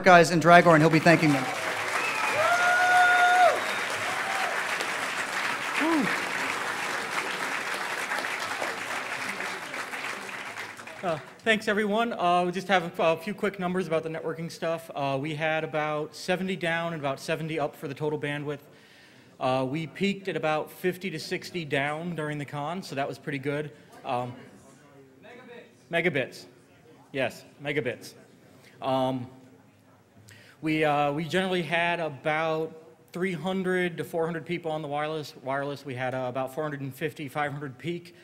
guys in Dragor, and he'll be thanking them. Thanks, everyone. We just have a few quick numbers about the networking stuff. We had about 70 down and about 70 up for the total bandwidth. We peaked at about 50 to 60 down during the con, so that was pretty good. Megabits. Yes, megabits. We generally had about 300 to 400 people on the wireless. We had about 450, 500 peak.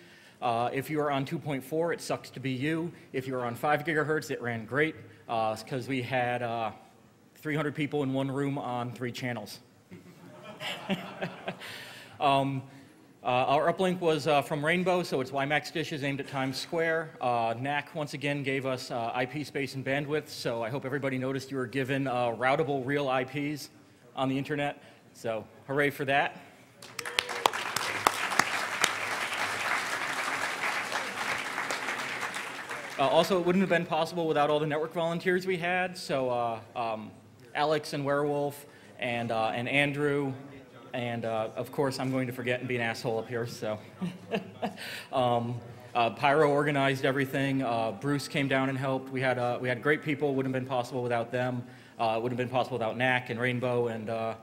If you are on 2.4, it sucks to be you. If you are on 5 gigahertz, it ran great because we had 300 people in one room on 3 channels. Our uplink was from Rainbow, so it's WiMAX dishes aimed at Times Square. NAC once again gave us IP space and bandwidth, so I hope everybody noticed you were given routable real IPs on the internet. So hooray for that. Also, it wouldn't have been possible without all the network volunteers we had. So Alex and Werewolf and Andrew, and of course I'm going to forget and be an asshole up here. So Pyro organized everything. Bruce came down and helped. We had great people. Wouldn't have been possible without them. Wouldn't have been possible without NAC and Rainbow. And I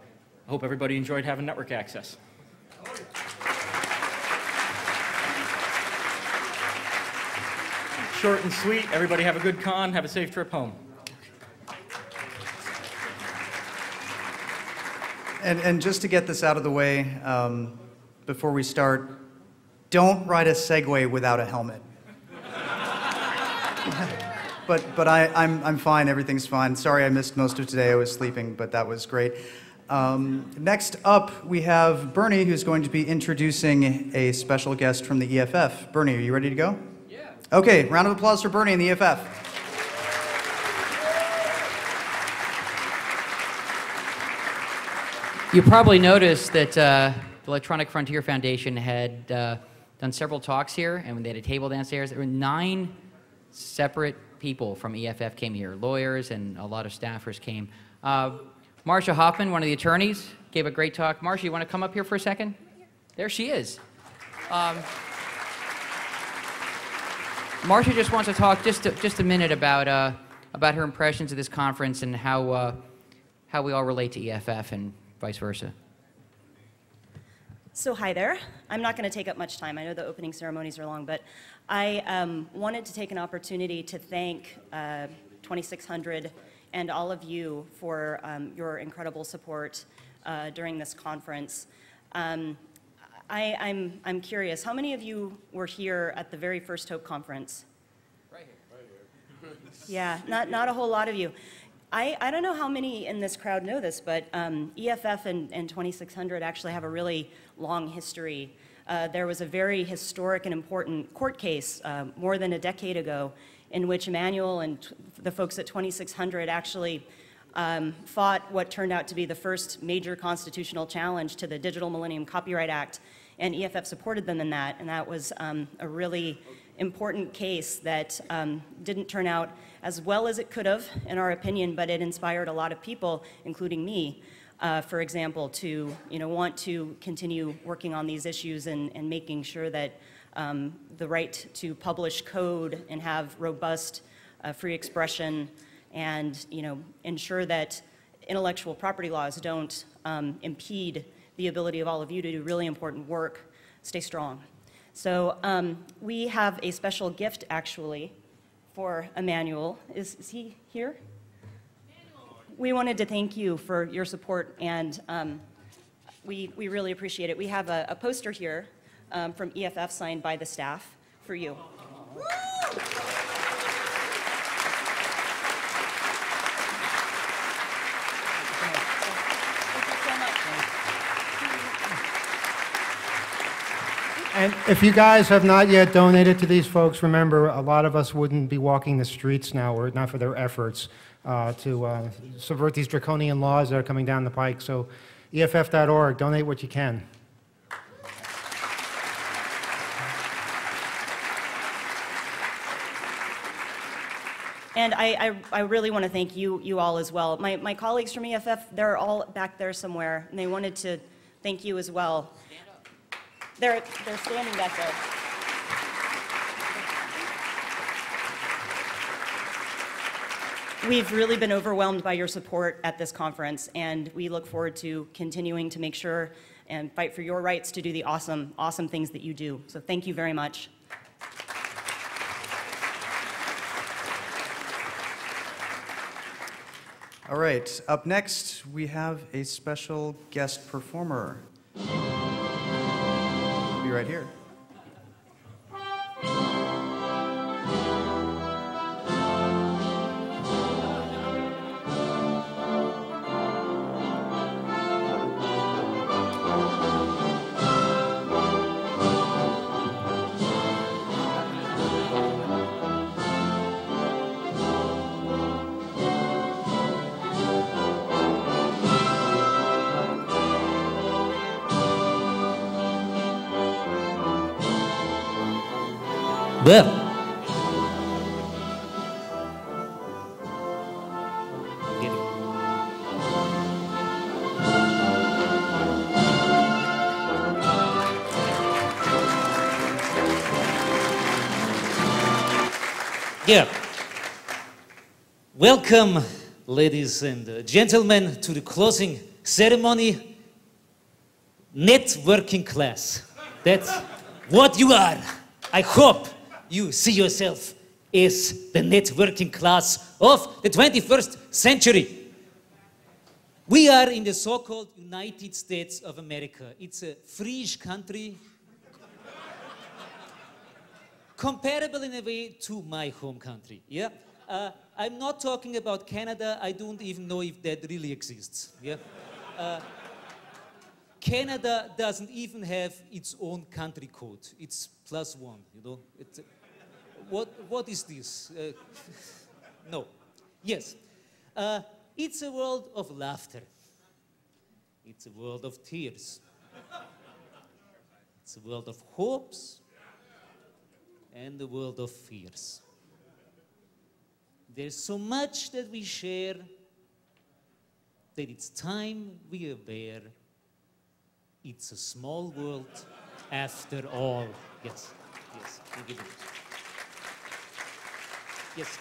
hope everybody enjoyed having network access. Short and sweet. Everybody have a good con. Have a safe trip home. And just to get this out of the way, before we start, don't ride a Segway without a helmet. but I'm fine. Everything's fine. Sorry I missed most of today. I was sleeping, but that was great. Next up, we have Bernie, who's going to be introducing a special guest from the EFF. Bernie, are you ready to go? Okay, round of applause for Bernie and the EFF. You probably noticed that the Electronic Frontier Foundation had done several talks here, and they had a table downstairs. There were 9 separate people from EFF came here. Lawyers and a lot of staffers came. Marcia Hoffman, one of the attorneys, gave a great talk. Marcia, you want to come up here for a second? There she is. Marcia just wants to talk just a minute about her impressions of this conference and how we all relate to EFF and vice versa. So hi there. I'm not going to take up much time. I know the opening ceremonies are long, but I wanted to take an opportunity to thank 2600 and all of you for your incredible support during this conference. I'm curious, how many of you were here at the very first Hope conference? Right here. Yeah, not a whole lot of you. I don't know how many in this crowd know this, but EFF and 2600 actually have a really long history. There was a very historic and important court case more than a decade ago in which Emmanuel and the folks at 2600 actually fought what turned out to be the first major constitutional challenge to the Digital Millennium Copyright Act, and EFF supported them in that, and that was a really important case that didn't turn out as well as it could have, in our opinion, but it inspired a lot of people, including me, for example, to want to continue working on these issues and making sure that the right to publish code and have robust free expression and ensure that intellectual property laws don't impede the ability of all of you to do really important work, stay strong. So we have a special gift actually for Emmanuel. Is he here? We wanted to thank you for your support, and we really appreciate it. We have a poster here from EFF signed by the staff for you. And if you guys have not yet donated to these folks, remember, a lot of us wouldn't be walking the streets now were it not for their efforts to subvert these draconian laws that are coming down the pike. So EFF.org, donate what you can. And I really want to thank you all as well. My colleagues from EFF, they're all back there somewhere, and they wanted to thank you as well. They're standing back there. We've really been overwhelmed by your support at this conference, and we look forward to continuing to make sure and fight for your rights to do the awesome, awesome things that you do. So thank you very much. All right, up next, we have a special guest performer. He'll be right here. Well, yeah. Welcome, ladies and gentlemen, to the closing ceremony. Networking class. That's what you are. I hope you see yourself as the networking class of the 21st century. We are in the so-called United States of America. It's a free country, comparable in a way to my home country. Yeah, I'm not talking about Canada. I don't even know if that really exists. Yeah. Canada doesn't even have its own country code. It's +1, you know. What is this? No. Yes. It's a world of laughter. It's a world of tears. It's a world of hopes and a world of fears. There's so much that we share that it's time we are aware it's a small world after all. Yes, yes, we give it. Yes.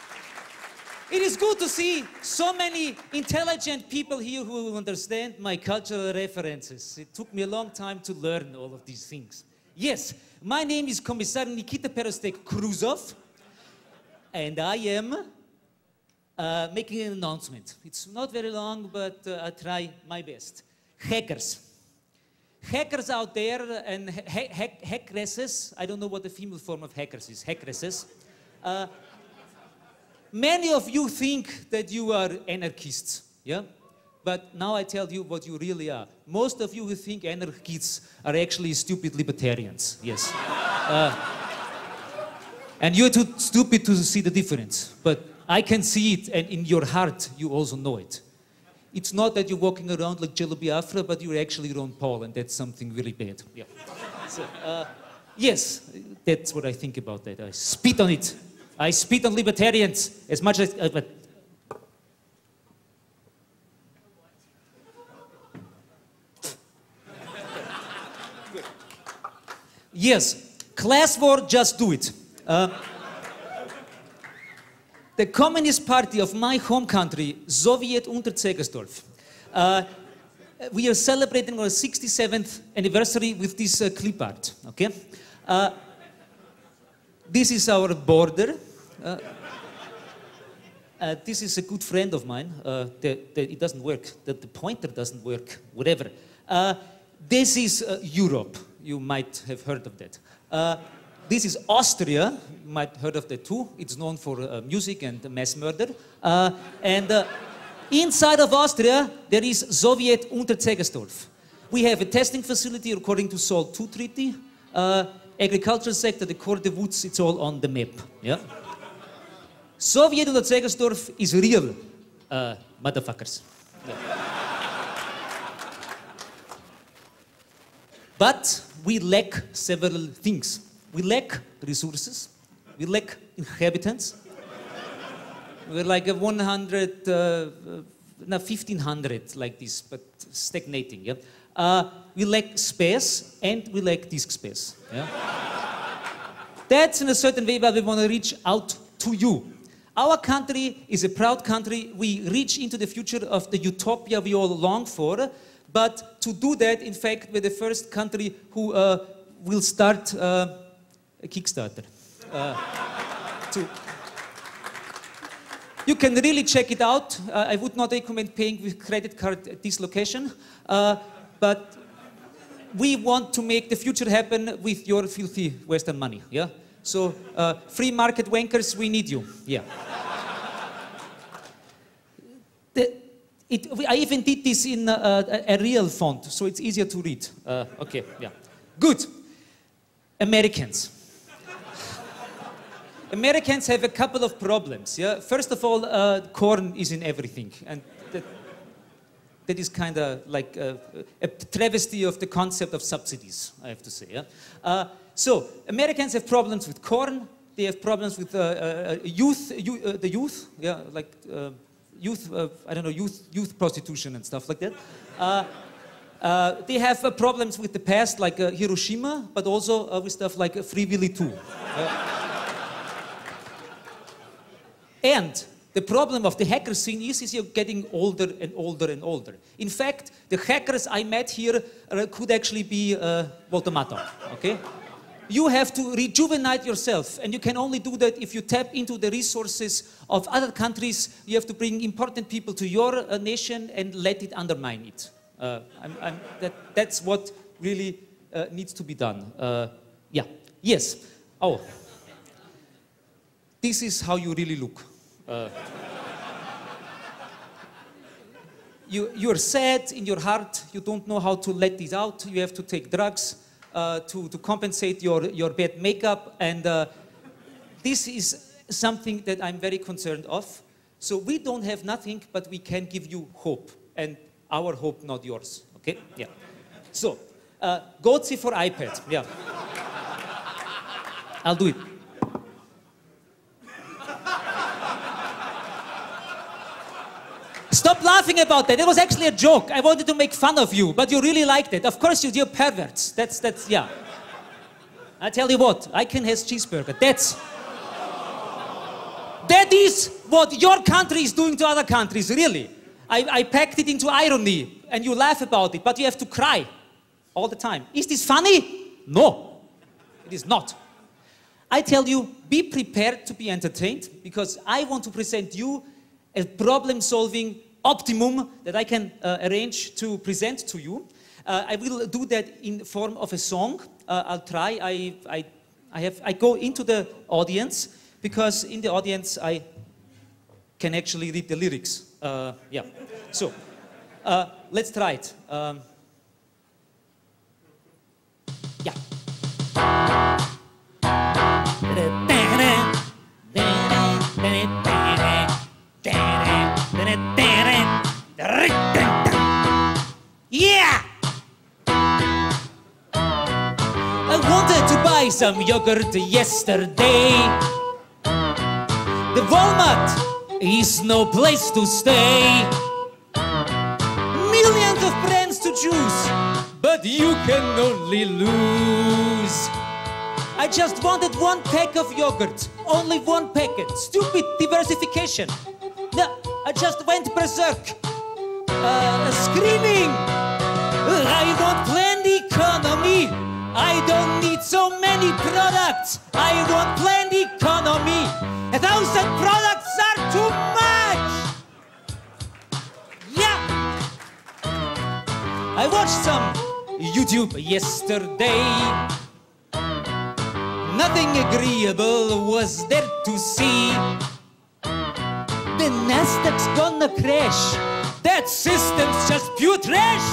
It is good to see so many intelligent people here who understand my cultural references. It took me a long time to learn all of these things. Yes, my name is Commissar Nikita Perostek Kruzov, and I am making an announcement. It's not very long, but I'll try my best. Hackers. Hackers out there and hackresses, I don't know what the female form of hackers is, hackresses. Many of you think that you are anarchists, yeah? But now I tell you what you really are. Most of you who think anarchists are actually stupid libertarians, yes. And you're too stupid to see the difference. But I can see it, and in your heart, you also know it. It's not that you're walking around like Jello Biafra, but you're actually Ron Paul, and that's something really bad. Yeah. So, yes, that's what I think about that. I spit on it. I spit on libertarians as much as... but yes, class war, just do it. The Communist Party of my home country, Soviet Unterzegersdorf, we are celebrating our 67th anniversary with this clip art, okay? This is our border. This is a good friend of mine. It doesn't work. The pointer doesn't work, whatever. This is Europe. You might have heard of that. This is Austria. You might have heard of that too. It's known for music and mass murder. Inside of Austria, there is Soviet Unterzegersdorf. We have a testing facility according to SALT II Treaty. Agricultural sector, the Corps de Woods, it's all on the map. Yeah? Soviet Unterzegersdorf is real, motherfuckers. Yeah. But we lack several things. We lack resources, we lack inhabitants, We're like a 100, no, 1500 like this, but stagnating. Yeah? We lack space and we lack disk space. Yeah? That's in a certain way where we want to reach out to you. Our country is a proud country. We reach into the future of the utopia we all long for. But to do that, in fact, we're the first country who will start a Kickstarter. You can really check it out. I would not recommend paying with credit card at this location. But we want to make the future happen with your filthy Western money. Yeah? So, free market wankers, we need you. Yeah. I even did this in a real font, so it's easier to read. Okay, yeah. Good. Americans. Americans have a couple of problems. Yeah? First of all, corn is in everything. And that is kind of like a travesty of the concept of subsidies, I have to say. Yeah? So, Americans have problems with corn. They have problems with the youth, yeah, like youth, I don't know, youth prostitution and stuff like that. They have problems with the past, like Hiroshima, but also with stuff like Free Willy 2. And the problem of the hacker scene is you're getting older and older and older. In fact, the hackers I met here could actually be Walter Matthau, okay? You have to rejuvenate yourself, and you can only do that if you tap into the resources of other countries. You have to bring important people to your nation and let it undermine it. That's what really needs to be done. Yeah. Yes. Oh. This is how you really look. You're sad in your heart. You don't know how to let this out. You have to take drugs to compensate your bad makeup. And this is something that I'm very concerned of. So we don't have nothing, but we can give you hope. And our hope, not yours. Okay? Yeah. So, Goatse for iPad. Yeah. I'll do it. Stop laughing about that. It was actually a joke. I wanted to make fun of you, but you really liked it. Of course, you're perverts. That's, yeah. I tell you what, I can have cheeseburger. That is what your country is doing to other countries, really. I packed it into irony, and you laugh about it, but you have to cry all the time. Is this funny? No, it is not. I tell you, be prepared to be entertained, because I want to present you a problem-solving optimum that I can arrange to present to you. I will do that in form of a song. I'll try. I go into the audience, because in the audience I can actually read the lyrics. Yeah. So, let's try it. Yeah. Yeah! I wanted to buy some yogurt yesterday. The Walmart is no place to stay. Millions of brands to choose, but you can only lose. I just wanted one pack of yogurt, only one packet. Stupid diversification. No, I just went berserk, screaming. I want planned economy. I don't need so many products. I want planned economy. 1,000 products are too much. Yeah. I watched some YouTube yesterday. Nothing agreeable was there to see. The Nasdaq's gonna crash. That system's just pure trash.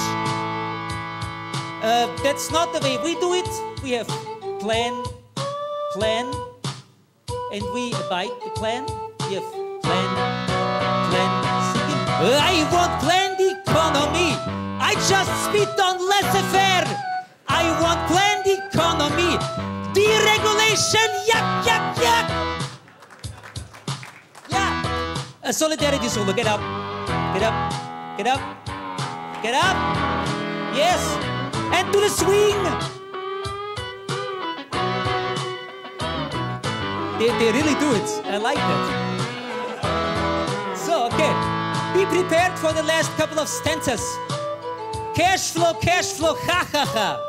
That's not the way we do it. We have plan, and we abide the plan. We have plan. I want planned economy. I just spit on laissez-faire. I want planned economy. Deregulation, yuck. Yeah. A solidarity solo. Get up. Get up. Get up. Get up. Yes. And do the swing. They really do it. I like that. So, okay. Be prepared for the last couple of stanzas. Cash flow, ha ha ha.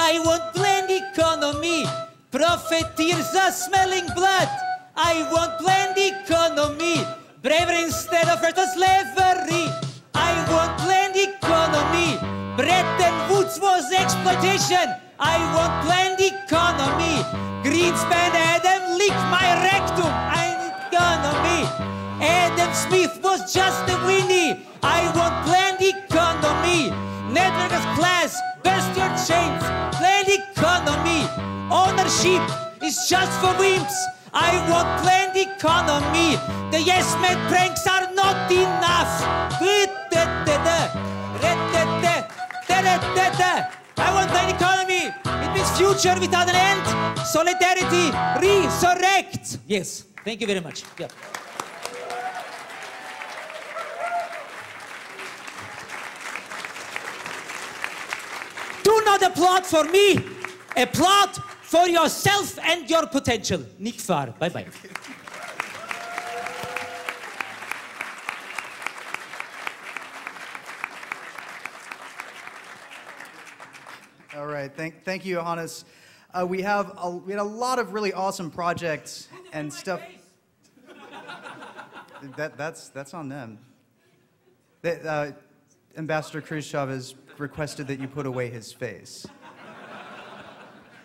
I want planned economy. Profiteers are smelling blood. I want planned economy. Bravery instead of virtual slavery. I want planned economy. Bretton Woods was exploitation. I want planned economy. Greenspan Adam licked my rectum. Economy. Adam Smith was just a Winnie. I want planned economy. Networkers class, burst your chains. Planned economy. Ownership is just for wimps. I want planned economy. The yes man pranks are not enough. I want planned economy. It means future without an end. Solidarity, resurrect. Yes, thank you very much. Yeah. Do not applaud for me. Applaud for yourself and your potential. Nick Farr. Bye-bye. All right, thank you, Johannes. We had a lot of really awesome projects and stuff. That's on them. Ambassador Cruz Chavez requested that you put away his face.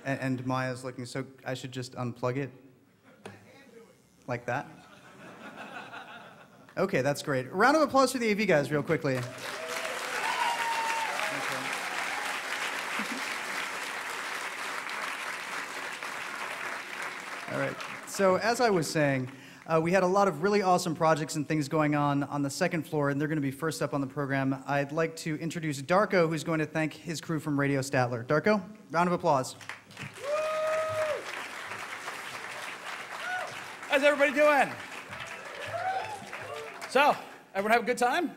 And Maya's looking, so I should just unplug it? Like that? Okay, that's great. A round of applause for the AV guys real quickly. All right, so as I was saying, we had a lot of really awesome projects and things going on the second floor, and they're going to be first up on the program. I'd like to introduce Darko, who's going to thank his crew from Radio Statler. Darko, round of applause. How's everybody doing? So, everyone have a good time?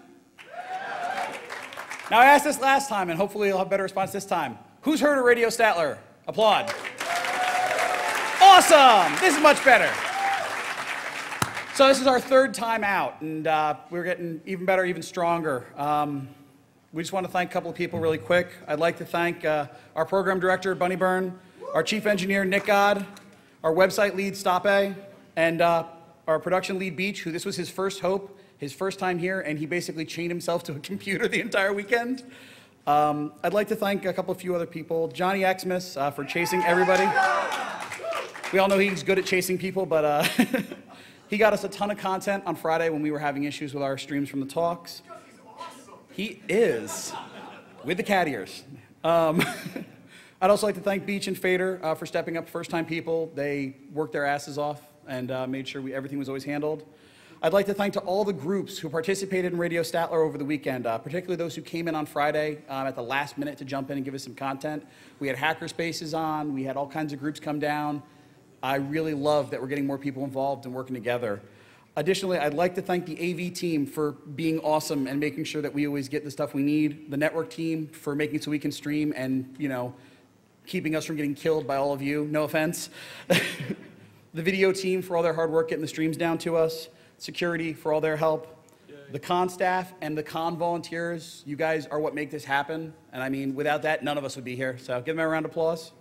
Now, I asked this last time, and hopefully you'll have a better response this time. Who's heard of Radio Statler? Applaud. Awesome! This is much better. So this is our third time out, and we're getting even better, even stronger. We just want to thank a couple of people really quick. I'd like to thank our program director, Bunny Byrne, our chief engineer, Nick God, our website lead, Stoppe, and our production lead, Beach, who this was his first hope, his first time here, and he basically chained himself to a computer the entire weekend. I'd like to thank a few other people. Johnny Xmas for chasing everybody. We all know he's good at chasing people, but he got us a ton of content on Friday when we were having issues with our streams from the talks. He is, with the cat ears. I'd also like to thank Beach and Fader for stepping up, first-time people. They worked their asses off and made sure everything was always handled. I'd like to thank to all the groups who participated in Radio Statler over the weekend, particularly those who came in on Friday at the last minute to jump in and give us some content. We had hackerspaces on. We had all kinds of groups come down. I really love that we're getting more people involved and working together. Additionally, I'd like to thank the AV team for being awesome and making sure that we always get the stuff we need. The network team for making it so we can stream and, you know, keeping us from getting killed by all of you. No offense. The video team for all their hard work getting the streams down to us. Security for all their help. The con staff and the con volunteers. You guys are what make this happen. And I mean, without that, none of us would be here. So give them a round of applause.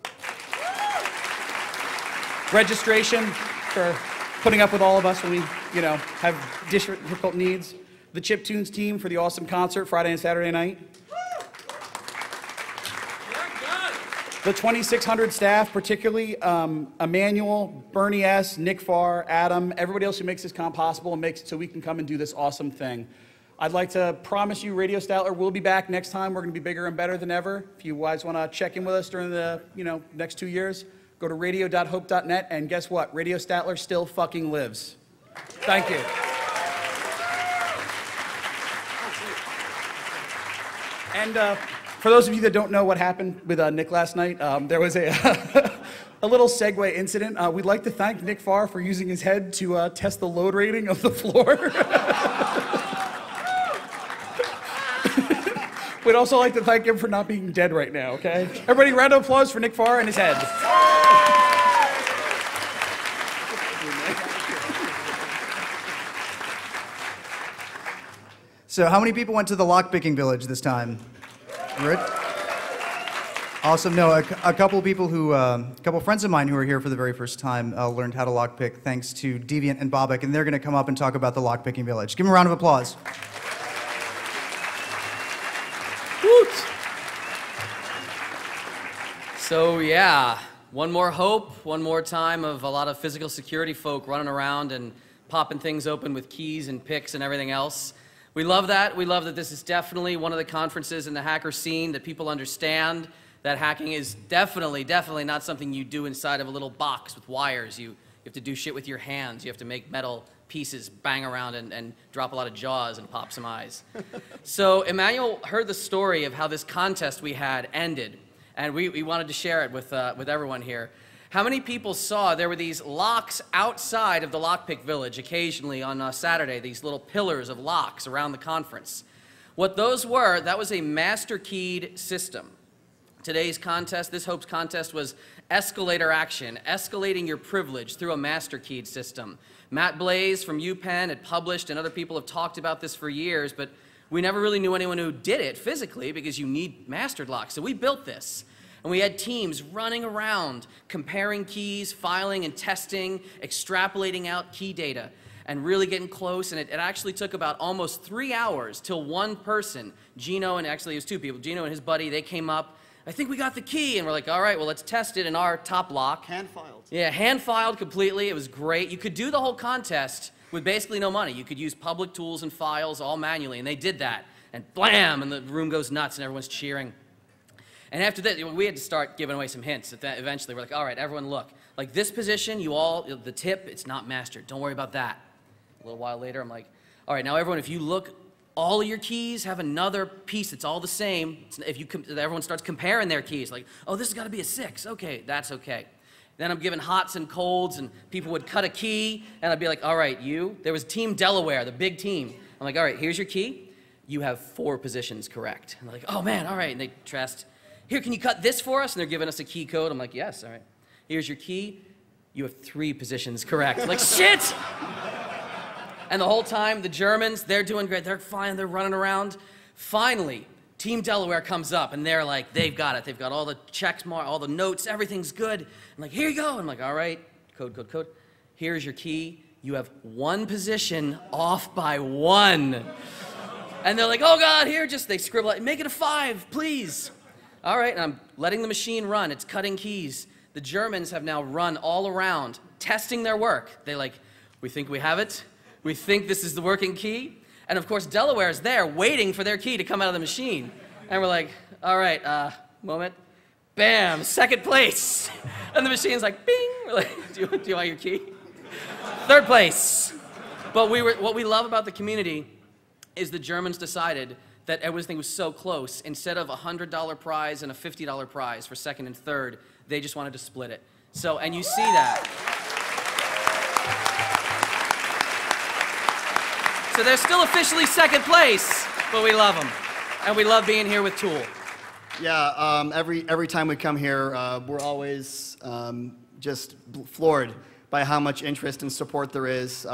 Registration for putting up with all of us when we, you know, have difficult needs. The Chiptunes team for the awesome concert Friday and Saturday night. The 2,600 staff, particularly Emmanuel, Bernie S., Nick Farr, Adam, everybody else who makes this con possible and makes it so we can come and do this awesome thing. I'd like to promise you Radio Statler will be back next time. We're going to be bigger and better than ever. If you guys want to check in with us during the, you know, next 2 years, go to radio.hope.net, and guess what? Radio Statler still fucking lives. Thank you. And for those of you that don't know what happened with Nick last night, there was a a little segue incident. We'd like to thank Nick Farr for using his head to test the load rating of the floor. We'd also like to thank him for not being dead right now, okay? Everybody, round of applause for Nick Farr and his head. So how many people went to the lockpicking village this time? Good. Awesome. No, a couple of people who, a couple friends of mine who are here for the very first time learned how to lockpick thanks to Deviant and Bobek, and they're going to come up and talk about the lockpicking village. Give them a round of applause. Woot! So yeah, one more hope, one more time of a lot of physical security folk running around and popping things open with keys and picks and everything else. We love that. We love that this is definitely one of the conferences in the hacker scene that people understand that hacking is definitely not something you do inside of a little box with wires. You have to do shit with your hands. You have to make metal pieces bang around and drop a lot of jaws and pop some eyes. So Emmanuel heard the story of how this contest we had ended, and we wanted to share it with everyone here. How many people saw there were these locks outside of the lockpick village occasionally on Saturday, these little pillars of locks around the conference? What those were, that was a master keyed system. Today's contest, this Hopes contest, was escalator action, escalating your privilege through a master keyed system. Matt Blaze from UPenn had published, and other people have talked about this for years, but we never really knew anyone who did it physically because you need mastered locks. So we built this. And we had teams running around, comparing keys, filing and testing, extrapolating out key data, and really getting close. And it actually took about almost 3 hours till one person, Gino, and actually it was two people, Gino and his buddy, they came up. I think we got the key. And we're like, all right, well, let's test it in our top lock. Hand-filed. Yeah, hand-filed completely. It was great. You could do the whole contest with basically no money. You could use public tools and files all manually, and they did that. And blam, and the room goes nuts, and everyone's cheering. And after that, we had to start giving away some hints. Eventually, we're like, all right, everyone look. Like this position, the tip, it's not mastered. Don't worry about that. A little while later, I'm like, all right, now everyone, if you look, all of your keys have another piece that's all the same. Everyone starts comparing their keys. Like, oh, this has got to be a 6. Okay, that's okay. Then I'm giving hots and colds, and people would cut a key, and I'd be like, all right, there was Team Delaware, the big team. I'm like, all right, here's your key. You have 4 positions correct. And they're like, oh, man, all right. And they trust. Here, can you cut this for us? And they're giving us a key code. I'm like, yes, all right. Here's your key. You have 3 positions correct. Like, shit! And the whole time, the Germans, they're doing great. They're fine. They're running around. Finally, Team Delaware comes up, and they're like, they've got it. They've got all the checks marked, all the notes. Everything's good. I'm like, here you go. I'm like, all right, code, code, code. Here's your key. You have 1 position off by 1. And they're like, oh, God, here, they scribble it. Make it a 5, please. All right, and I'm letting the machine run. It's cutting keys. The Germans have now run all around, testing their work. They're like, we think we have it. We think this is the working key. And of course, Delaware is there waiting for their key to come out of the machine. And we're like, all right, moment. Bam, 2nd place. And the machine's like, bing. We're like, do you want your key? 3rd place. But what we love about the community is the Germans decided that everything was so close. Instead of a $100 prize and a $50 prize for 2nd and 3rd, they just wanted to split it. So, and you see that. So they're still officially 2nd place, but we love them. And we love being here with Tool. Yeah, every time we come here, we're always just floored by how much interest and support there is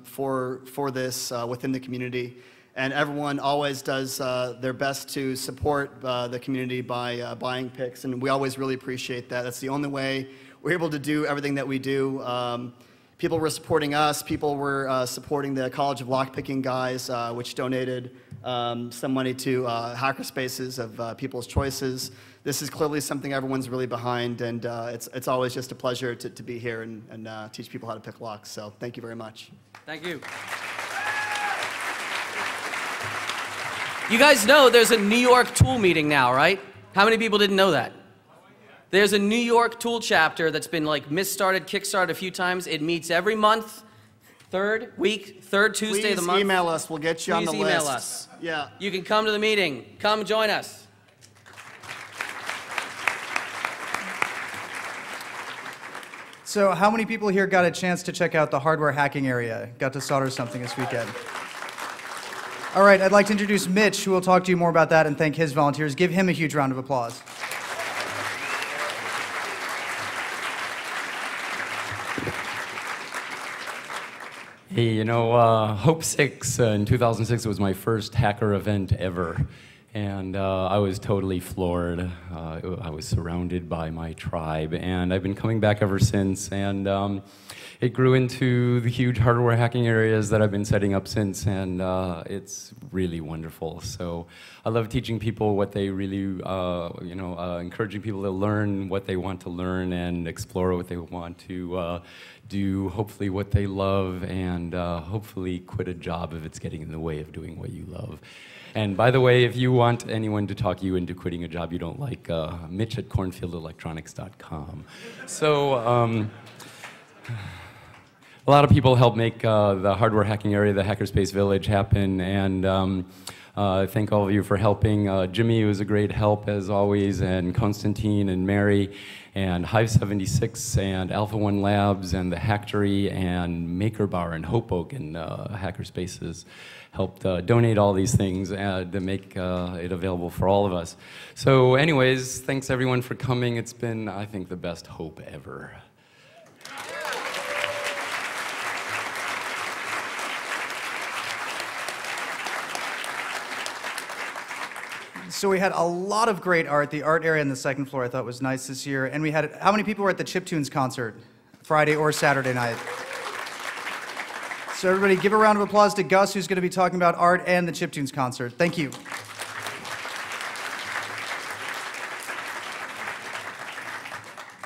for this within the community. And everyone always does their best to support the community by buying picks, and we always really appreciate that. That's the only way we're able to do everything that we do. People were supporting us. People were supporting the College of Lockpicking guys, which donated some money to hackerspaces of people's choices. This is clearly something everyone's really behind, and it's always just a pleasure to be here and teach people how to pick locks. So thank you very much. Thank you. You guys know there's a New York Tool meeting now, right? How many people didn't know that? There's a New York Tool chapter that's been like misstarted, kickstarted a few times. It meets every month, 3rd Tuesday of the month. Please email us. We'll get you on the list. Please email us. Yeah. You can come to the meeting. Come join us. So how many people here got a chance to check out the hardware hacking area? Got to solder something this weekend? All right, I'd like to introduce Mitch, who will talk to you more about that and thank his volunteers. Give him a huge round of applause. Hey, you know, Hope 6 in 2006 was my first hacker event ever. And I was totally floored. I was surrounded by my tribe, and I've been coming back ever since. And it grew into the huge hardware hacking areas that I've been setting up since, and it's really wonderful. So I love teaching people what they really, encouraging people to learn what they want to learn and explore what they want to do, hopefully what they love, and hopefully quit a job if it's getting in the way of doing what you love. And by the way, if you want anyone to talk you into quitting a job you don't like, Mitch at cornfieldelectronics.com. So a lot of people help make the hardware hacking area, the Hackerspace Village, happen. And thank all of you for helping. Jimmy was a great help as always, and Konstantin and Mary, and Hive 76 and Alpha One Labs and the Hactory and MakerBar and Hoboken Hackerspaces helped donate all these things to make it available for all of us. So anyways, thanks everyone for coming. It's been, I think, the best Hope ever. So we had a lot of great art. The art area on the second floor I thought was nice this year. And we had, how many people were at the Chiptunes concert? Friday or Saturday night? So everybody give a round of applause to Gus, who's going to be talking about art and the Chiptunes concert. Thank you.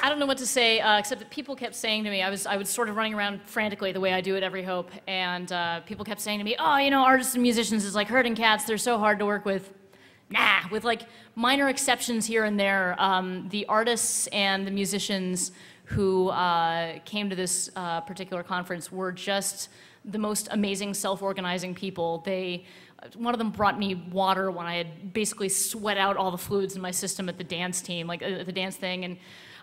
I don't know what to say, except that people kept saying to me, I was sort of running around frantically the way I do at every Hope, and people kept saying to me, oh, you know, artists and musicians is like herding cats, they're so hard to work with. Nah, with like minor exceptions here and there, the artists and the musicians who came to this particular conference were just the most amazing self-organizing people. One of them brought me water when I had basically sweat out all the fluids in my system at the dance team, like at the dance thing,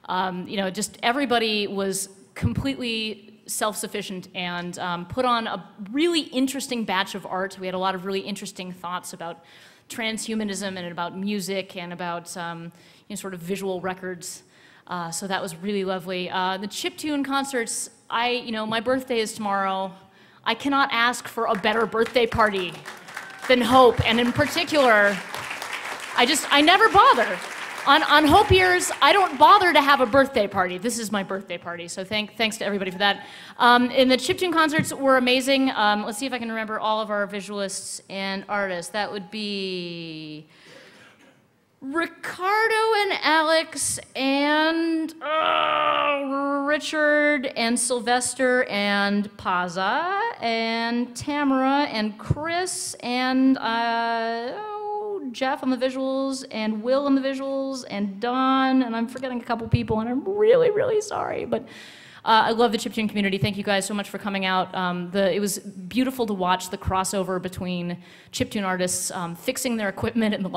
and you know, just everybody was completely self-sufficient and put on a really interesting batch of art. We had a lot of really interesting thoughts about transhumanism and about music and about you know, sort of visual records. So that was really lovely. The chiptune concerts, you know, my birthday is tomorrow. I cannot ask for a better birthday party than Hope, and in particular, I never bother. On Hope years, I don't bother to have a birthday party. This is my birthday party, so thanks to everybody for that. And the chiptune concerts were amazing. Let's see if I can remember all of our visualists and artists. That would be Ricardo and Alex and Richard and Sylvester and Paza and Tamara and Chris and Jeff on the visuals and Will on the visuals and Don, and I'm forgetting a couple people and I'm really, really sorry, but I love the chiptune community. Thank you guys so much for coming out. It was beautiful to watch the crossover between chiptune artists fixing their equipment in the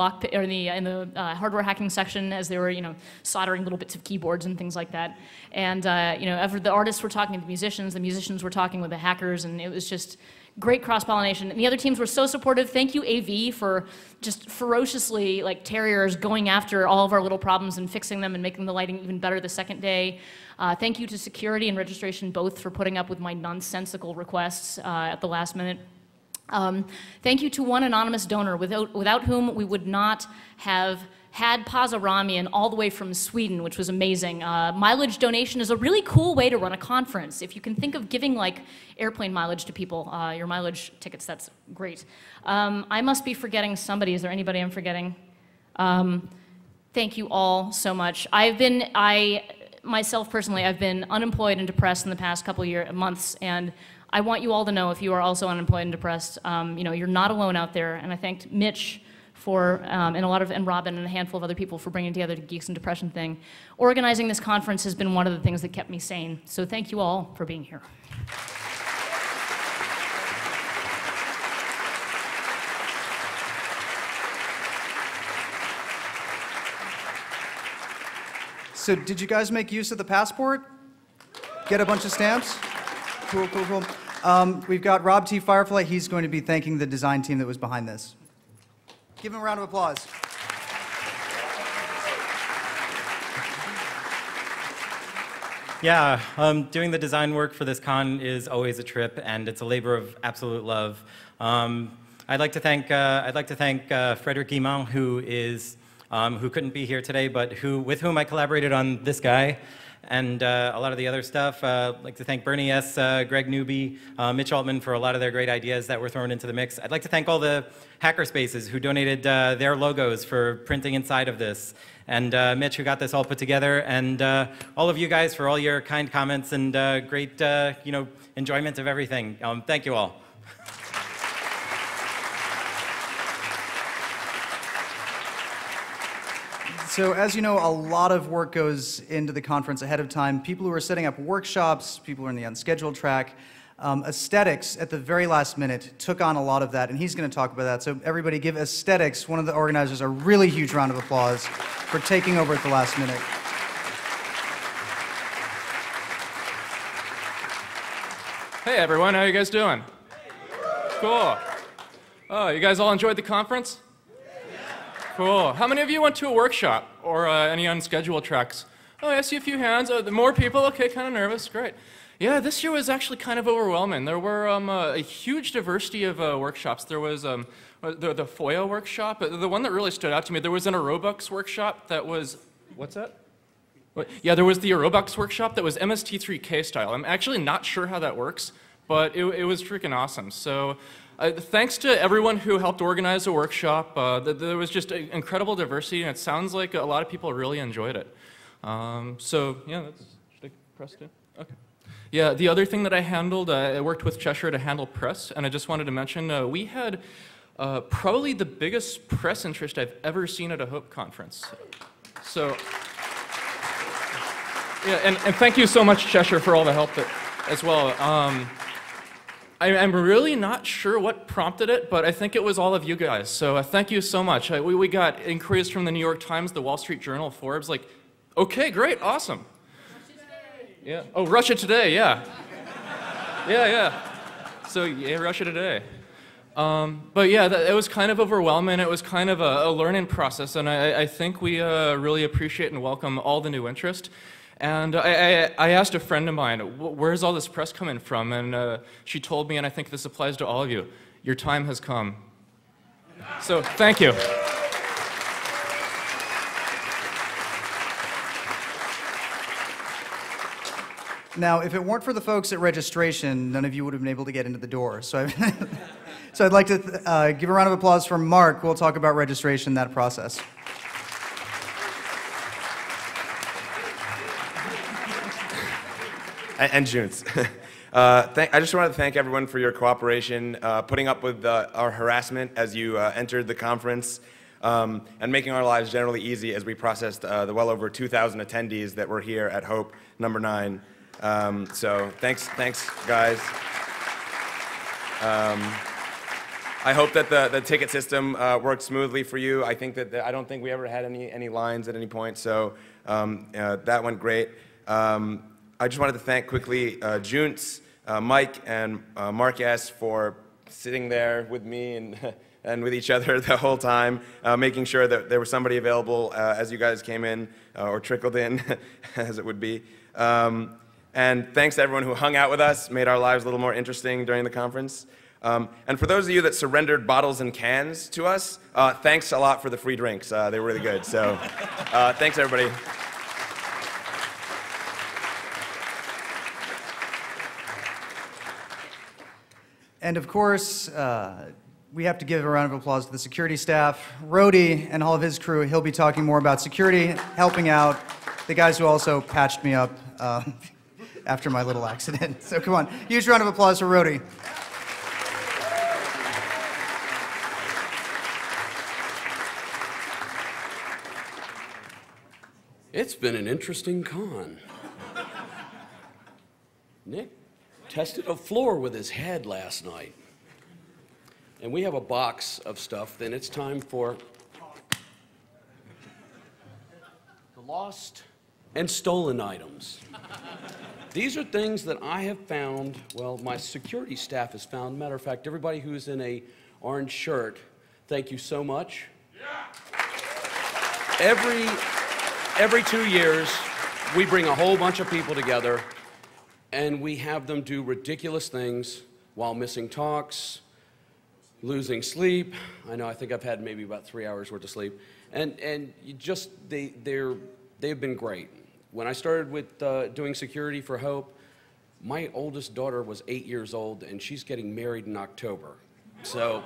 hardware hacking section as they were, you know, soldering little bits of keyboards and things like that. And you know, the artists were talking to the musicians were talking with the hackers, and it was just great cross-pollination. And the other teams were so supportive. Thank you, AV, for just ferociously, like terriers, going after all of our little problems and fixing them and making the lighting even better the second day. Thank you to security and registration both for putting up with my nonsensical requests at the last minute. Thank you to one anonymous donor without whom we would not have had Paza Ramian all the way from Sweden, which was amazing. Mileage donation is a really cool way to run a conference. If you can think of giving like airplane mileage to people, your mileage tickets, that's great. I must be forgetting somebody. Is there anybody I'm forgetting? Thank you all so much. Myself personally, I've been unemployed and depressed in the past couple of months, and I want you all to know, if you are also unemployed and depressed, you know, you're not alone out there. And I thanked Mitch and Robin and a handful of other people for bringing together the Geeks and Depression thing. Organizing this conference has been one of the things that kept me sane. So thank you all for being here. So did you guys make use of the passport? get a bunch of stamps? Cool, cool, cool. We've got Rob T. Firefly. He's going to be thanking the design team that was behind this. Give him a round of applause. Yeah, doing the design work for this con is always a trip, and it's a labor of absolute love. I'd like to thank Frederic Guimont, who couldn't be here today, but with whom I collaborated on this guy and a lot of the other stuff. I'd like to thank Bernie S., Greg Newby, Mitch Altman for a lot of their great ideas that were thrown into the mix. I'd like to thank all the hackerspaces who donated their logos for printing inside of this, and Mitch, who got this all put together, and all of you guys for all your kind comments and great enjoyment of everything. Thank you all. So as you know, a lot of work goes into the conference ahead of time. People who are setting up workshops, people who are in the unscheduled track. Aesthetics, at the very last minute, took on a lot of that, and he's going to talk about that. So everybody give Aesthetics, one of the organizers, a really huge round of applause for taking over at the last minute. Hey everyone, how you guys doing? Cool. Oh, you guys all enjoyed the conference? Cool. How many of you went to a workshop or any unscheduled tracks? Oh, I see a few hands. More people? Okay, kind of nervous. Great. Yeah, this year was actually kind of overwhelming. There were a huge diversity of workshops. There was the FOIA workshop. The one that really stood out to me, there was an aerobics workshop that was, what's that? Yeah, there was the aerobics workshop that was MST3K style. I'm actually not sure how that works, but it was freaking awesome. So thanks to everyone who helped organize the workshop. There was just incredible diversity, and it sounds like a lot of people really enjoyed it. So yeah, should I press it? Okay. Yeah, the other thing that I handled, I worked with Cheshire to handle press, and I just wanted to mention we had probably the biggest press interest I've ever seen at a Hope conference. So yeah, and thank you so much, Cheshire, for all the help as well. I'm really not sure what prompted it, but I think it was all of you guys. So thank you so much. We got inquiries from the New York Times, the Wall Street Journal, Forbes, like, okay, great, awesome. Yeah. Oh, Russia Today, yeah. Yeah. So, yeah, Russia Today. But yeah, it was kind of overwhelming. It was kind of a learning process, and I think we really appreciate and welcome all the new interest. And I asked a friend of mine, where's all this press coming from? And she told me, and I think this applies to all of you, your time has come. So, thank you. Now, if it weren't for the folks at registration, none of you would have been able to get into the door. So, so I'd like to give a round of applause for Mark, who will talk about registration, that process. And Junes. I just wanted to thank everyone for your cooperation, putting up with our harassment as you entered the conference, and making our lives generally easy as we processed the well over 2,000 attendees that were here at Hope number 9. So thanks guys. I hope that the ticket system worked smoothly for you. I think that I don't think we ever had any lines at any point, so that went great. I just wanted to thank quickly Junes, Mike, and Mark S. for sitting there with me and with each other the whole time, making sure that there was somebody available as you guys came in or trickled in, as it would be. And thanks to everyone who hung out with us, made our lives a little more interesting during the conference. And for those of you that surrendered bottles and cans to us, thanks a lot for the free drinks. They were really good. So thanks, everybody. And of course, we have to give a round of applause to the security staff. Rhodey and all of his crew, he'll be talking more about security, helping out, the guys who also patched me up after my little accident. So come on, huge round of applause for Rhodey. It's been an interesting con. Nick tested a floor with his head last night. And we have a box of stuff, then it's time for the lost and stolen items. These are things that I have found, well, my security staff has found. Matter of fact, everybody who's in a orange shirt, thank you so much. Every 2 years, we bring a whole bunch of people together and we have them do ridiculous things while missing talks, losing sleep. I know, I think I've had maybe about 3 hours worth of sleep. And you just, they've been great. When I started with doing security for Hope, my oldest daughter was 8 years old and she's getting married in October. So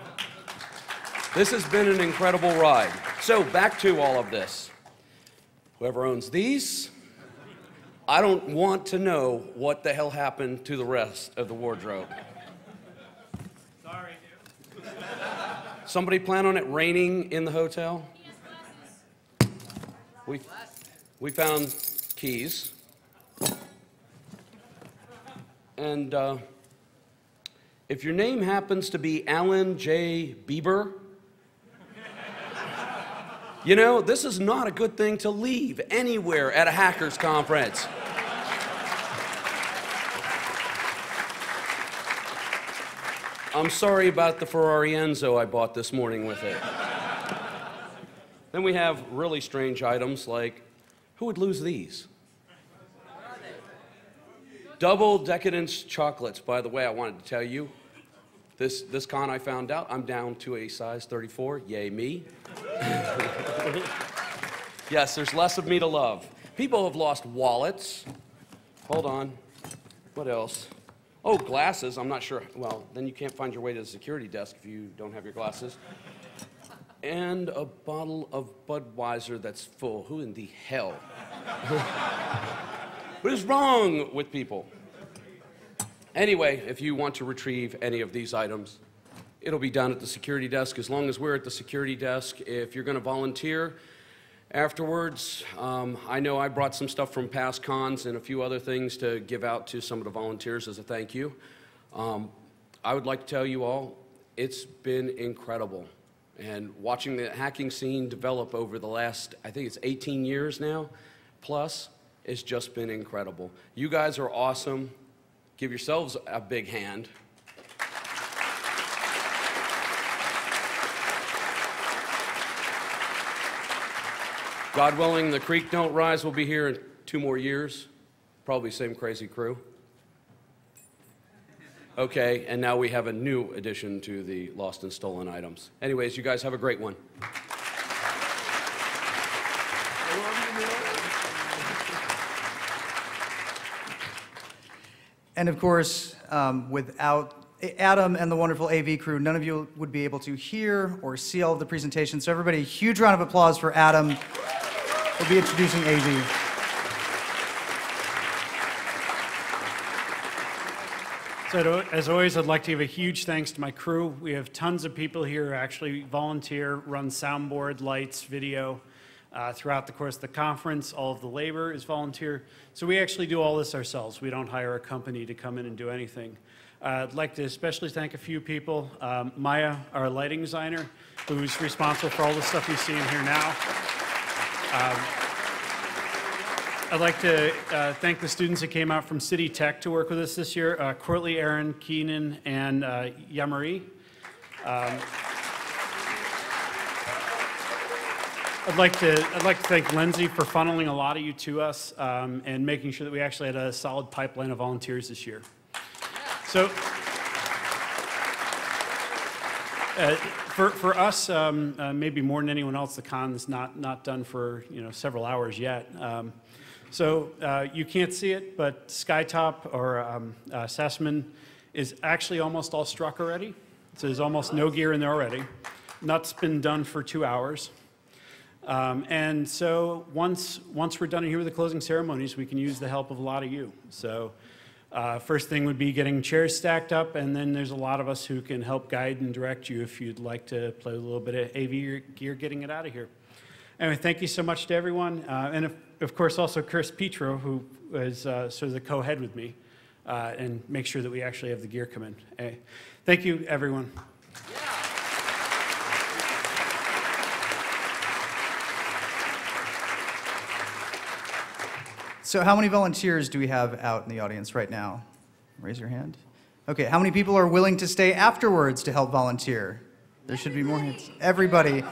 this has been an incredible ride. So back to all of this. Whoever owns these, I don't want to know what the hell happened to the rest of the wardrobe. Sorry. Somebody plan on it raining in the hotel? We found keys. And if your name happens to be Alan J. Bieber, you know, this is not a good thing to leave anywhere at a hackers conference. I'm sorry about the Ferrari Enzo I bought this morning with it. Then we have really strange items like, who would lose these? Double decadence chocolates. By the way, I wanted to tell you, this con I found out, I'm down to a size 34, yay me. Yes, there's less of me to love. People have lost wallets. Hold on, what else? Oh, glasses, I'm not sure. Well, then you can't find your way to the security desk if you don't have your glasses. And a bottle of Budweiser that's full. Who in the hell? What is wrong with people? Anyway, if you want to retrieve any of these items, it'll be done at the security desk. As long as we're at the security desk, if you're going to volunteer afterwards, I know I brought some stuff from past cons and a few other things to give out to some of the volunteers as a thank you. I would like to tell you all, it's been incredible. And watching the hacking scene develop over the last, I think it's 18 years now, plus, it's just been incredible. You guys are awesome. Give yourselves a big hand. God willing, the creek don't rise. We'll be here in 2 more years. Probably same crazy crew. Okay, and now we have a new addition to the lost and stolen items. Anyways, you guys have a great one. And of course, without Adam and the wonderful AV crew, none of you would be able to hear or see all of the presentations. So everybody, a huge round of applause for Adam. We'll be introducing AV. So as always, I'd like to give a huge thanks to my crew. We have tons of people here who actually volunteer, run soundboard, lights, video throughout the course of the conference. All of the labor is volunteer. So we actually do all this ourselves. We don't hire a company to come in and do anything. I'd like to especially thank a few people. Maya, our lighting designer, who's responsible for all the stuff you see in here now. I'd like to thank the students that came out from City Tech to work with us this year, Courtly, Aaron, Keenan, and Yamari. I'd like to thank Lindsay for funneling a lot of you to us and making sure that we actually had a solid pipeline of volunteers this year. So for us, maybe more than anyone else, the con's not done for several hours yet. So you can't see it, but Skytop or Sessman is actually almost all struck already. So there's almost no gear in there already. Nut's been done for 2 hours. And so once we're done here with the closing ceremonies, we can use the help of a lot of you. So first thing would be getting chairs stacked up, and then there's a lot of us who can help guide and direct you if you'd like to play with a little bit of AV gear getting it out of here. Anyway, thank you so much to everyone. And of course, also Chris Petro, who is sort of the co-head with me, and make sure that we actually have the gear come in. Hey, thank you, everyone. So how many volunteers do we have out in the audience right now? Raise your hand. Okay, how many people are willing to stay afterwards to help volunteer? There should be more hands. Everybody.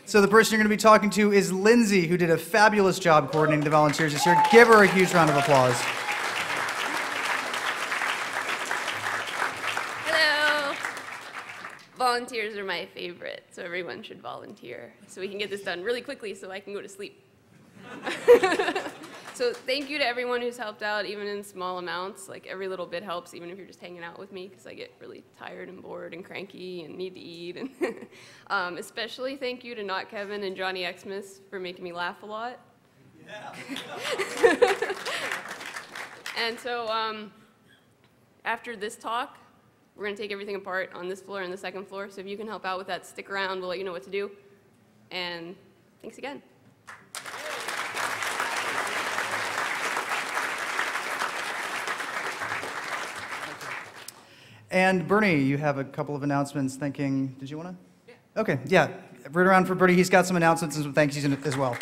So the person you're going to be talking to is Lindsay, who did a fabulous job coordinating the volunteers this year. Give her a huge round of applause. Hello. Volunteers are my favorite, so everyone should volunteer so we can get this done really quickly so I can go to sleep. So thank you to everyone who's helped out, even in small amounts. Like, every little bit helps, even if you're just hanging out with me, because I get really tired and bored and cranky and need to eat. And especially thank you to Not Kevin and Johnny Xmas for making me laugh a lot. Yeah. And so after this talk, we're going to take everything apart on this floor and the second floor. So if you can help out with that, stick around. We'll let you know what to do. And thanks again. And Bernie, you have a couple of announcements. Did you want to? Yeah. Okay, yeah. Right around for Bernie. He's got some announcements and some thank yous as well.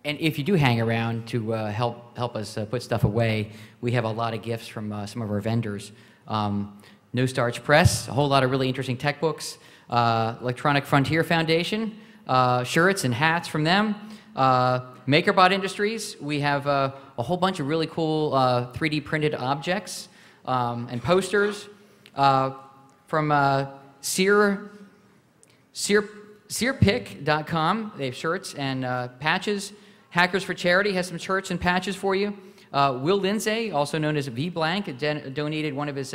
And if you do hang around to help us put stuff away, we have a lot of gifts from some of our vendors. No Starch Press, a whole lot of really interesting tech books. Electronic Frontier Foundation, shirts and hats from them. MakerBot Industries, we have a whole bunch of really cool 3D printed objects and posters from Searpick.com. They have shirts and patches. Hackers for Charity has some shirts and patches for you. Will Lindsay, also known as V Blank, donated one of his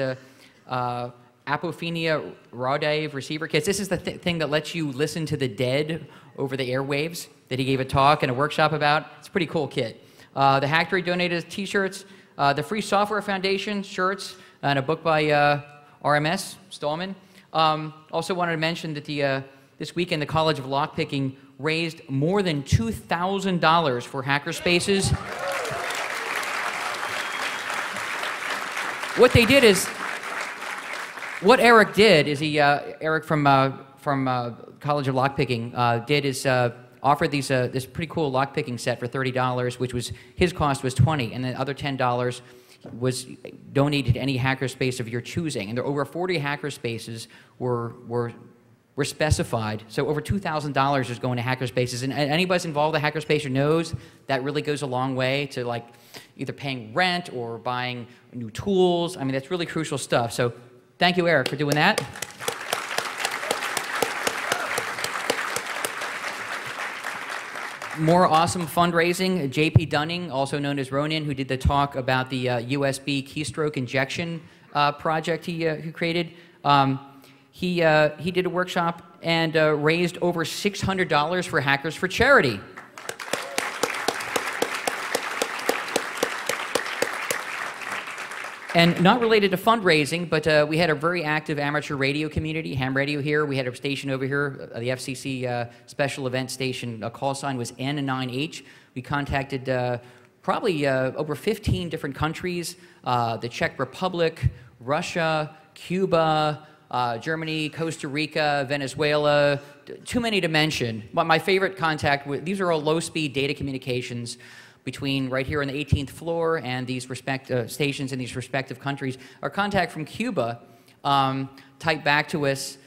Apophenia Raudive receiver kits. This is the thing that lets you listen to the dead over the airwaves that he gave a talk and a workshop about. It's a pretty cool kit. The Hacktory donated t-shirts, the Free Software Foundation shirts, and a book by RMS Stallman. Also wanted to mention that this weekend the College of Lockpicking raised more than $2,000 for hackerspaces. What they did is, what Eric did is Eric from College of Lockpicking did is offered this pretty cool lockpicking set for $30, which was, his cost was $20, and the other $10 was donated to any hackerspace of your choosing. And there over 40 hackerspaces were specified. So over $2,000 is going to hackerspaces. And anybody involved in a hackerspace knows that really goes a long way to, like, either paying rent or buying new tools. I mean, that's really crucial stuff. So thank you, Eric, for doing that. More awesome fundraising. JP Dunning, also known as Ronin, who did the talk about the USB keystroke injection project he created. He did a workshop and raised over $600 for Hackers for Charity. And not related to fundraising, but we had a very active amateur radio community, ham radio here. We had a station over here, the FCC special event station. Call sign was N9H. We contacted probably over 15 different countries, the Czech Republic, Russia, Cuba, Germany, Costa Rica, Venezuela, too many to mention. But my favorite contact, these are all low-speed data communications between right here on the 18th floor and these stations in these respective countries. Our contact from Cuba typed back to us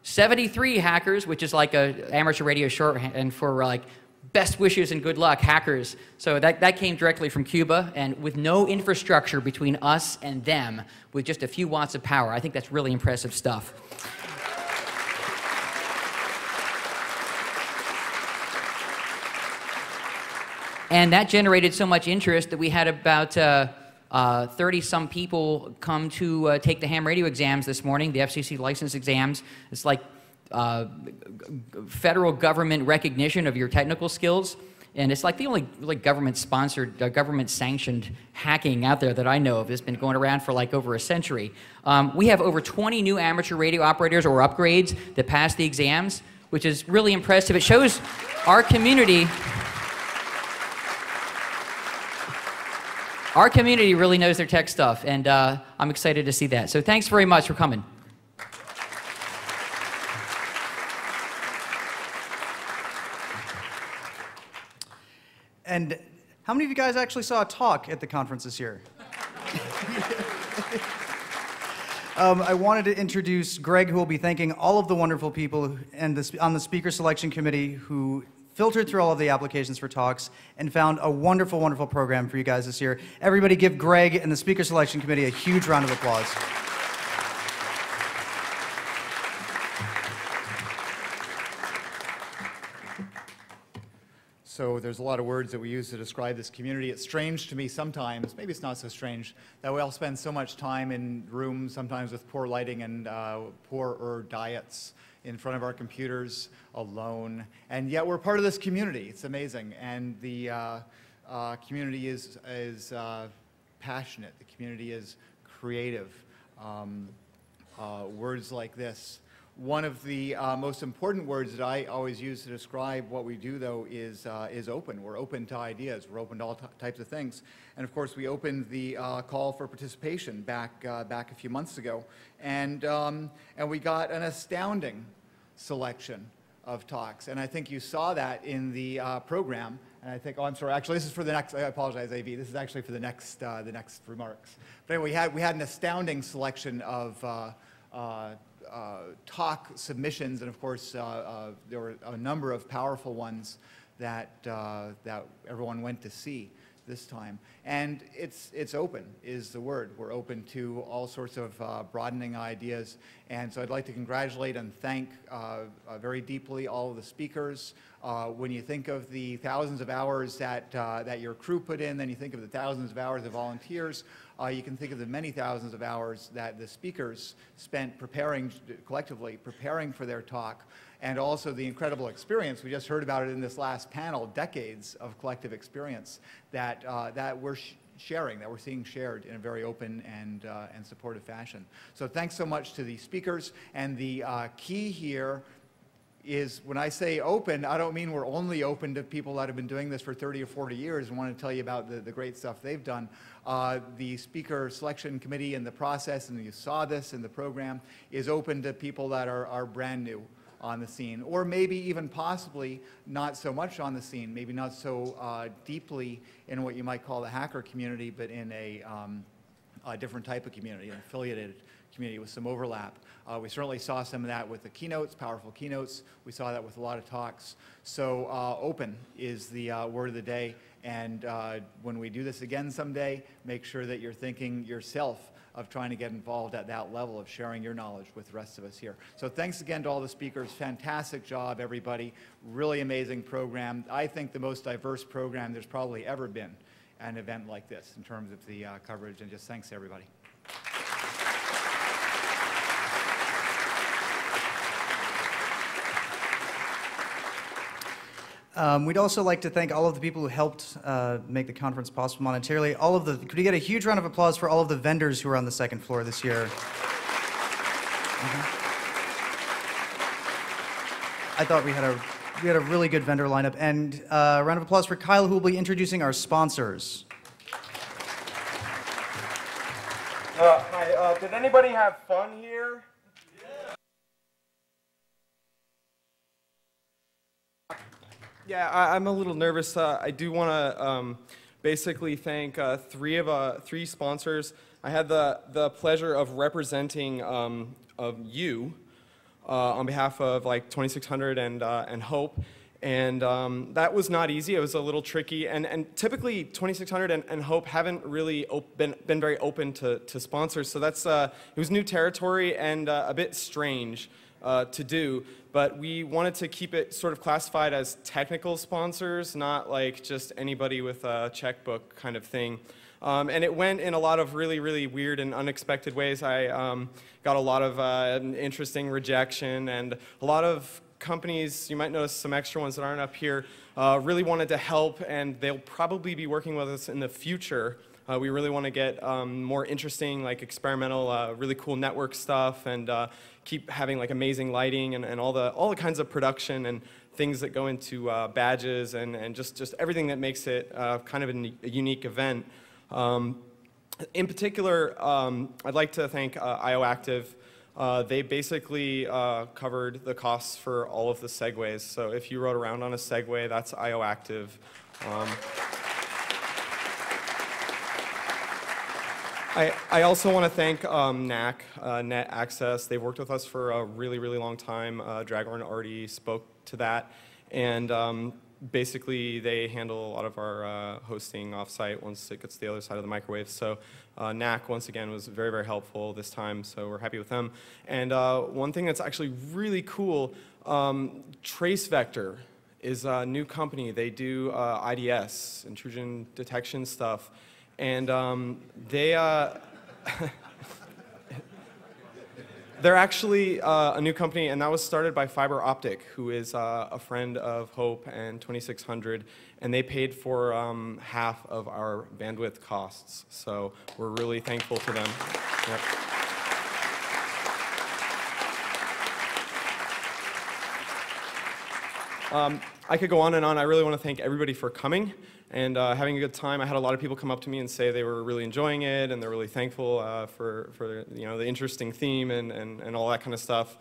73 hackers, which is like a amateur radio shorthand for like best wishes and good luck, hackers. So that came directly from Cuba, and with no infrastructure between us and them, with just a few watts of power. I think that's really impressive stuff. And that generated so much interest that we had about 30-some people come to take the ham radio exams this morning, the FCC license exams. It's like federal government recognition of your technical skills. And it's like the only government-sponsored, government-sanctioned hacking out there that I know of. It's been going around for like over a century. We have over 20 new amateur radio operators or upgrades that passed the exams, which is really impressive. It shows our community... Our community really knows their tech stuff, and I'm excited to see that. So thanks very much for coming. How many of you guys actually saw a talk at the conference this year? I wanted to introduce Greg, who will be thanking all of the wonderful people on the speaker selection committee who filtered through all of the applications for talks and found a wonderful, wonderful program for you guys this year. Everybody give Greg and the speaker selection committee a huge round of applause. So there's a lot of words that we use to describe this community. It's strange to me sometimes, maybe it's not so strange, that we all spend so much time in rooms, sometimes with poor lighting and poorer diets, in front of our computers, alone, and yet we're part of this community. It's amazing, and the community is passionate. The community is creative. Words like this. One of the most important words that I always use to describe what we do, though, is open. We're open to ideas. We're open to all types of things. And of course, we opened the call for participation back a few months ago, and we got an astounding selection of talks. And I think you saw that in the program. And I think, oh, I'm sorry. Actually, this is for the next. I apologize, AV. This is actually for the next remarks. But anyway, we had an astounding selection of talk submissions, and of course there were a number of powerful ones that everyone went to see this time. And it's open is the word. We're open to all sorts of broadening ideas. And so I'd like to congratulate and thank very deeply all of the speakers. When you think of the thousands of hours that your crew put in, then you think of the thousands of hours of volunteers. You can think of the many thousands of hours that the speakers spent collectively preparing for their talk, and also the incredible experience. We just heard about it in this last panel, decades of collective experience that we're sharing, that we're seeing shared in a very open and supportive fashion. So thanks so much to the speakers, and the key here is when I say open, I don't mean we're only open to people that have been doing this for 30 or 40 years and want to tell you about the great stuff they've done. The speaker selection committee and the process, and you saw this in the program, is open to people that are brand new on the scene, or maybe even possibly not so much on the scene, maybe not so deeply in what you might call the hacker community, but in a different type of community, an affiliated community with some overlap. We certainly saw some of that with the keynotes, powerful keynotes. We saw that with a lot of talks. So open is the word of the day. And when we do this again someday, make sure that you're thinking yourself of trying to get involved at that level of sharing your knowledge with the rest of us here. So thanks again to all the speakers. Fantastic job, everybody. Really amazing program. I think the most diverse program there's probably ever been at an event like this in terms of the coverage. And just thanks to everybody. We'd also like to thank all of the people who helped make the conference possible monetarily. Could we get a huge round of applause for all of the vendors who were on the second floor this year? I thought we had a really good vendor lineup. And a round of applause for Kyle, who will be introducing our sponsors. Hi, did anybody have fun here? Yeah, I'm a little nervous. I do want to basically thank three sponsors. I had the pleasure of representing you on behalf of like 2600 and Hope, and that was not easy. It was a little tricky, and typically 2600 and Hope haven't really been very open to sponsors. So that's it was new territory and a bit strange to do. But we wanted to keep it sort of classified as technical sponsors, not like just anybody with a checkbook kind of thing. And it went in a lot of really, really weird and unexpected ways. I got a lot of interesting rejection, and a lot of companies, you might notice some extra ones that aren't up here, really wanted to help, and they'll probably be working with us in the future. We really want to get more interesting, like experimental, really cool network stuff, and keep having like amazing lighting and all the kinds of production and things that go into badges and just everything that makes it kind of a unique event. In particular, I'd like to thank IOActive. They basically covered the costs for all of the segways. So if you rode around on a Segway, that's IOActive. I also want to thank NAC, Net Access. They've worked with us for a really, really long time. Draghorn already spoke to that. And basically, they handle a lot of our hosting offsite once it gets to the other side of the microwave. So NAC, once again, was very, very helpful this time, so we're happy with them. And one thing that's actually really cool, Trace Vector is a new company. They do IDS, intrusion detection stuff. And they're actually a new company, and that was started by Fiber Optic, who is a friend of Hope and 2600, and they paid for half of our bandwidth costs. So we're really thankful to them. Yep. I could go on and on. I really want to thank everybody for coming and having a good time. I had a lot of people come up to me and say they were really enjoying it and they're really thankful for the interesting theme and all that kind of stuff.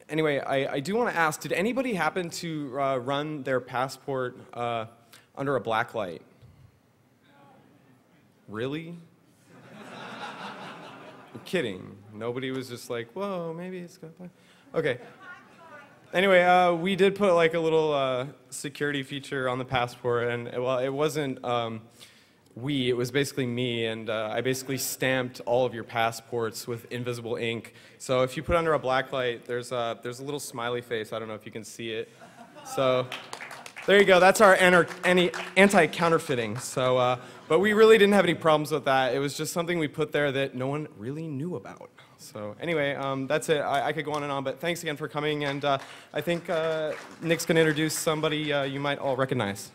Anyway, I do want to ask, did anybody happen to run their passport under a black light? Really? I'm kidding. Nobody was just like, whoa, maybe it's got black. Okay. Anyway, we did put like a little security feature on the passport, and well, it wasn't it was basically me, and I basically stamped all of your passports with invisible ink. So if you put under a black light, there's a little smiley face. I don't know if you can see it. So there you go. That's our anti-counterfeiting. So, but we really didn't have any problems with that. It was just something we put there that no one really knew about. So anyway, that's it. I could go on and on, but thanks again for coming. And I think Nick's going to introduce somebody you might all recognize.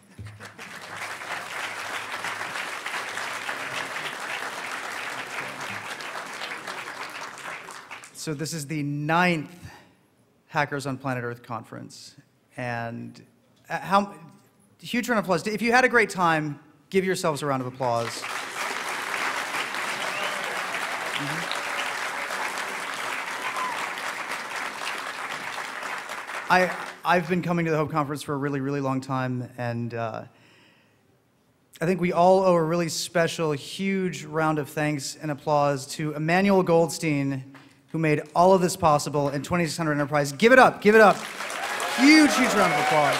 So this is the 9th Hackers on Planet Earth conference. And huge round of applause. If you had a great time, give yourselves a round of applause. Mm-hmm. I've been coming to the Hope Conference for a really, really long time, and I think we all owe a really special, huge round of thanks and applause to Emmanuel Goldstein, who made all of this possible, and 2600 Enterprise. Give it up, give it up. Huge, huge round of applause.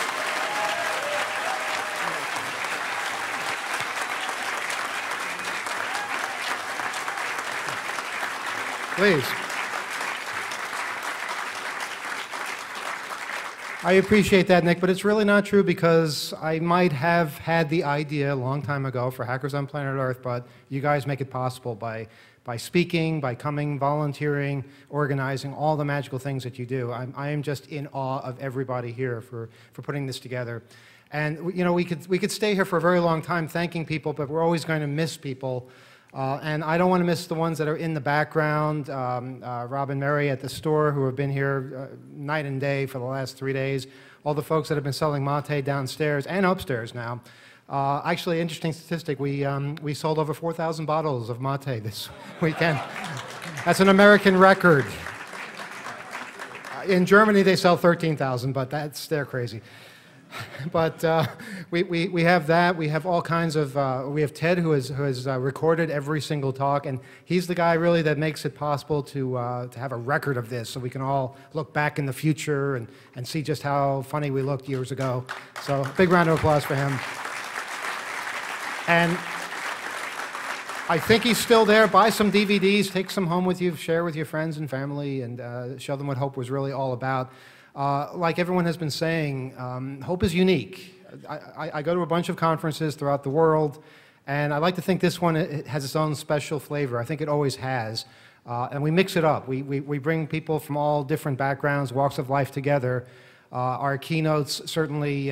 Please. I appreciate that, Nick, but it's really not true because I might have had the idea a long time ago for Hackers on Planet Earth, but you guys make it possible by speaking, by coming, volunteering, organizing, all the magical things that you do. I am just in awe of everybody here for putting this together. And you know, we could stay here for a very long time thanking people, but we're always going to miss people. And I don't want to miss the ones that are in the background, Rob and Mary at the store who have been here night and day for the last 3 days, all the folks that have been selling mate downstairs and upstairs now. Actually, interesting statistic, we sold over 4,000 bottles of mate this weekend. That's an American record. In Germany, they sell 13,000, but they're crazy. But we have that. We have all kinds of, we have Ted who has recorded every single talk, and he's the guy really that makes it possible to have a record of this so we can all look back in the future and see just how funny we looked years ago. So big round of applause for him. And I think he's still there. Buy some DVDs, take some home with you, share with your friends and family, and show them what Hope was really all about. Like everyone has been saying, Hope is unique. I go to a bunch of conferences throughout the world, and I like to think this one it has its own special flavor. I think it always has. And we mix it up. We bring people from all different backgrounds, walks of life together. Our keynotes certainly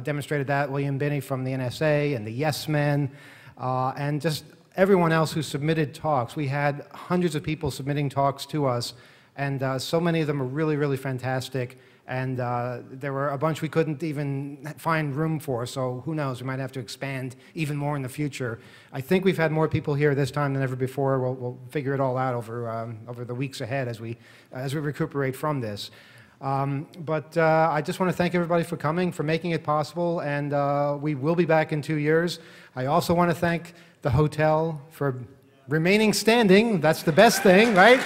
demonstrated that. William Binney from the NSA and the Yes Men, and just everyone else who submitted talks. We had hundreds of people submitting talks to us, and so many of them are really, really fantastic. And there were a bunch we couldn't even find room for, so who knows, we might have to expand even more in the future. I think we've had more people here this time than ever before. We'll figure it all out over the weeks ahead as we recuperate from this. But I just want to thank everybody for coming, for making it possible, and we will be back in 2 years. I also want to thank the hotel for remaining standing. That's the best thing, right?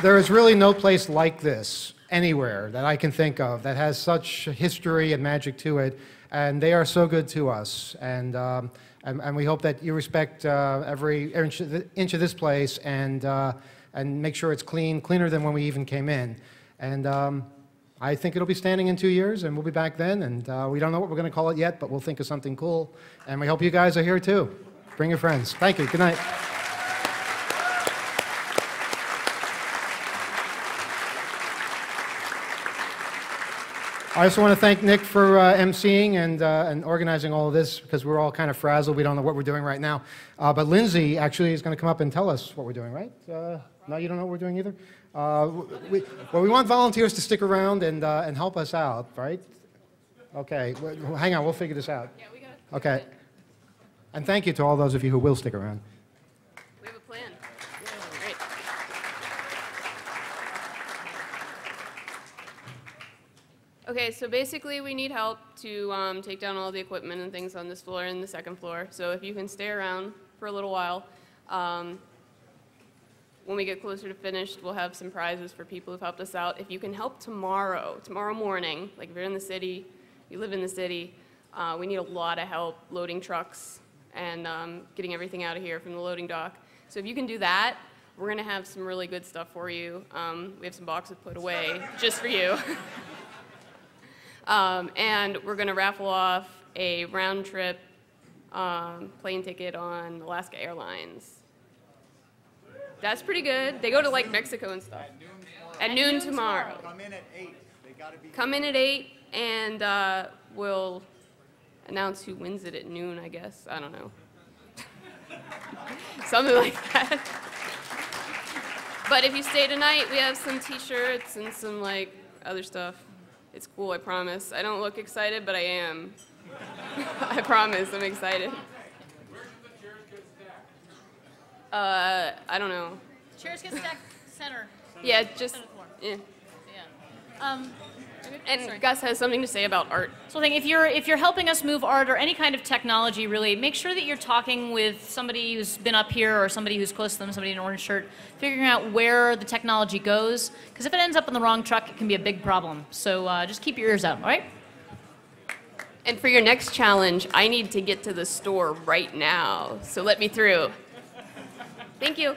There is really no place like this anywhere that I can think of that has such history and magic to it, and they are so good to us. And we hope that you respect every inch of this place and make sure it's clean, cleaner than when we even came in. And I think it'll be standing in 2 years, and we'll be back then. And we don't know what we're going to call it yet, but we'll think of something cool. And we hope you guys are here too. Bring your friends. Thank you. Good night. I also want to thank Nick for emceeing and organizing all of this, because we're all kind of frazzled. We don't know what we're doing right now. But Lindsay actually is going to come up and tell us what we're doing, right? No, you don't know what we're doing either? We want volunteers to stick around and help us out, right? Okay, well, hang on, we'll figure this out. Yeah, we got it. Okay. And thank you to all those of you who will stick around. We have a plan. Great. Okay, so basically we need help to take down all the equipment and things on this floor and the second floor. So if you can stay around for a little while, when we get closer to finished, we'll have some prizes for people who've helped us out. If you can help tomorrow morning, like if you're in the city, you live in the city, we need a lot of help loading trucks and getting everything out of here from the loading dock. So if you can do that, we're going to have some really good stuff for you. We have some boxes put away just for you. And we're going to raffle off a round-trip plane ticket on Alaska Airlines. That's pretty good. They go to like Mexico and stuff. At noon tomorrow. Come in at 8. They gotta be. Come in at 8, and we'll announce who wins it at noon, I guess. I don't know. Something like that. But if you stay tonight, we have some t-shirts and some like other stuff. It's cool, I promise. I don't look excited, but I am. I promise, I'm excited. I don't know. Chairs get stacked center. Yeah, just, yeah. And sorry. Gus has something to say about art. So I think if you're helping us move art or any kind of technology, really, make sure that you're talking with somebody who's been up here or somebody who's close to them, somebody in an orange shirt, figuring out where the technology goes. Because if it ends up in the wrong truck, it can be a big problem. So just keep your ears out, all right? And for your next challenge, I need to get to the store right now. So let me through. Thank you.